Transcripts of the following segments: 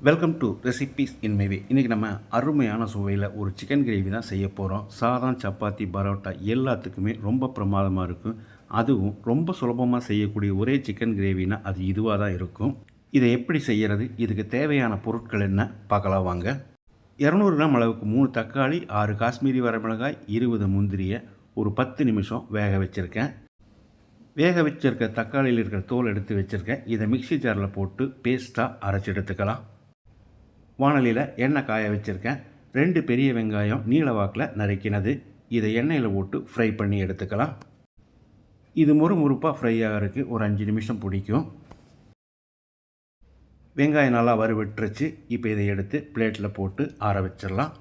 Welcome to recipes in my way. இன்றைக்கி நம்ம அருமையான சுவையில் ஒரு சிக்கன் கிரேவி தான் செய்ய போகிறோம். சாதம், சப்பாத்தி, பரோட்டா எல்லாத்துக்குமே ரொம்ப பிரமாதமாக இருக்கும். அதுவும் ரொம்ப சுலபமாக செய்யக்கூடிய ஒரே சிக்கன் கிரேவினா அது இதுவாக தான் இருக்கும். இதை எப்படி செய்கிறது, இதுக்கு தேவையான பொருட்கள் என்ன பார்க்கலாம் வாங்க. 200 கிராம் அளவுக்கு 3 தக்காளி, 6 காஷ்மீரி வரமிளகாய், 20 முந்திரியை ஒரு 10 நிமிஷம் வேக வச்சுருக்கேன். வேக வச்சுருக்க தக்காளியில் இருக்கிற தோல் எடுத்து வச்சுருக்கேன். இதை மிக்சி ஜாரில் போட்டு பேஸ்ட்டாக அரைச்சி எடுத்துக்கலாம். வாணலியில் எண்ணெய் காய வச்சுருக்கேன். 2 பெரிய வெங்காயம் நீல வாக்கில் நறுக்கினது. இதை எண்ணெயில் போட்டு ஃப்ரை பண்ணி எடுத்துக்கலாம். இது முறுமுறுப்பாக ஃப்ரை ஆகிறதுக்கு ஒரு 5 நிமிஷம் பிடிக்கும். வெங்காயம் நல்லா வறுவிட்டுருச்சு. இப்போ இதை எடுத்து பிளேட்டில் போட்டு ஆற வச்சிடலாம்.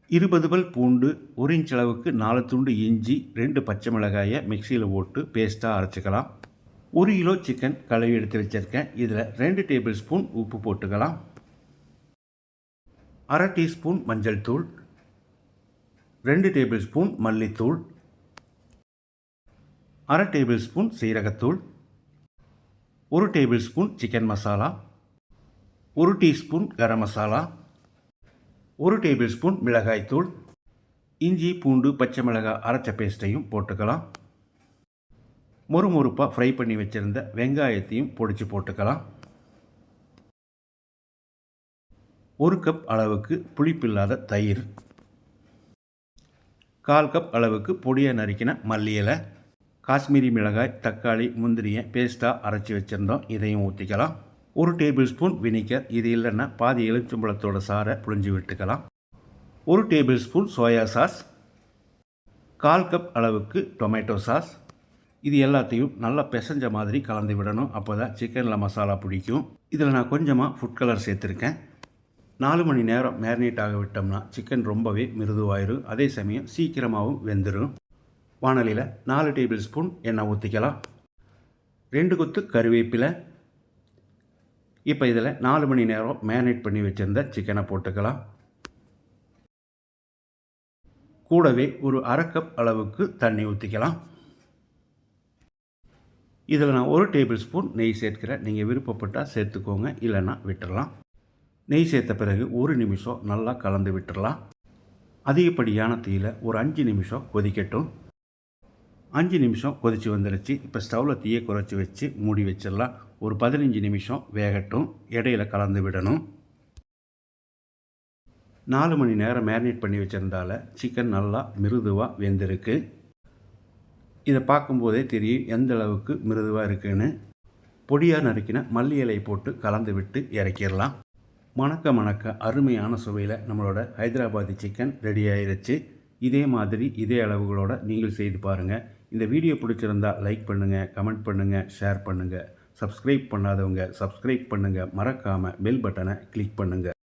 20 பல் பூண்டு, 1 இன்ச் அளவுக்கு 4 துண்டு இஞ்சி, 2 பச்சை மிளகாயை மிக்சியில் போட்டு பேஸ்ட்டாக அரைச்சிக்கலாம். 1 கிலோ சிக்கன் கழுவி எடுத்து வச்சுருக்கேன். இதில் 2 டேபிள் ஸ்பூன் உப்பு போட்டுக்கலாம். 1/2 டீஸ்பூன் மஞ்சள் தூள், 2 டேபிள் ஸ்பூன் மல்லித்தூள், 1/2 டேபிள் ஸ்பூன் சீரகத்தூள், 1 table spoon chicken masala, 1 teaspoon garam masala, 1 table spoon மிளகாய்த்தூள், இஞ்சி பூண்டு பச்சை மிளகாய் அரைச்ச பேஸ்ட்டையும் போட்டுக்கலாம். முறுமுறுப்பாக ஃப்ரை பண்ணி வச்சுருந்த வெங்காயத்தையும் பொடிச்சு போட்டுக்கலாம். 1 கப் அளவுக்கு புளிப்பில்லாத தயிர், 1/4 கப் அளவுக்கு பொடியை நறுக்கின மல்லி இலை, காஷ்மீரி மிளகாய், தக்காளி, முந்திரியை பேஸ்ட்டாக அரைச்சி வச்சுருந்தோம். இதையும் ஊற்றிக்கலாம். 1 டேபிள் ஸ்பூன் வினிகர், இது இல்லைன்னா பாதி எலுமிச்சம்பழத்தோட சாறை புழிஞ்சு விட்டுக்கலாம். 1 table spoon soya sauce, 1/4 cup அளவுக்கு டொமேட்டோ சாஸ். இது எல்லாத்தையும் நல்லா பிசைஞ்ச மாதிரி கலந்து விடணும். அப்போ தான் சிக்கனில் மசாலா பிடிக்கும். இதில் நான் கொஞ்சமாக ஃபுட் கலர் சேர்த்துருக்கேன். 4 மணி நேரம் மேரினேட் ஆக விட்டோம்னா சிக்கன் ரொம்பவே மிருதுவாயிரும். அதே சமயம் சீக்கிரமாகவும் வெந்துடும். வாணலியில் 4 டேபிள் ஸ்பூன் எண்ணெய் ஊற்றிக்கலாம். 2 கொத்து கருவேப்பிலை. இப்போ இதில் 4 மணி நேரம் மேரினேட் பண்ணி வச்சுருந்த சிக்கனை போட்டுக்கலாம். கூடவே ஒரு 1/2 கப் அளவுக்கு தண்ணி ஊற்றிக்கலாம். இதில் நான் 1 டேபிள் ஸ்பூன் நெய் சேர்க்கிறேன். நீங்கள் விருப்பப்பட்டால் சேர்த்துக்கோங்க, இல்லைன்னா விட்டுடலாம். நெய் சேர்த்த பிறகு 1 நிமிஷம் நல்லா கலந்து விட்டுடலாம். அதிகப்படியான தீயில் ஒரு 5 நிமிஷம் கொதிக்கட்டும். 5 நிமிஷம் கொதித்து வந்துடுச்சு. இப்போ ஸ்டவ்வில் தீயை குறைச்சி வச்சு மூடி வச்சிடலாம். ஒரு 15 நிமிஷம் வேகட்டும். இடையில கலந்து விடணும். 4 மணி நேரம் மேரினேட் பண்ணி வச்சுருந்தால சிக்கன் நல்லா மிருதுவாக வெந்திருக்கு. இதை பார்க்கும்போதே தெரியும் எந்த அளவுக்கு மிருதுவாக இருக்குன்னு. பொடியாக நறுக்கின மல்லி இலை போட்டு கலந்து விட்டு இறக்கிடலாம். மணக்க அருமையான சுவையில் நம்மளோட ஹைதராபாதி சிக்கன் ரெடி ஆயிருச்சு. இதே மாதிரி இதே அளவுகளோடு நீங்கள் செய்து பாருங்கள். இந்த வீடியோ பிடிச்சிருந்தால் லைக் பண்ணுங்கள், கமெண்ட் பண்ணுங்கள், ஷேர் பண்ணுங்கள். சப்ஸ்கிரைப் பண்ணாதவங்க சப்ஸ்கிரைப் பண்ணுங்கள். மறக்காமல் பெல் பட்டனை கிளிக் பண்ணுங்கள்.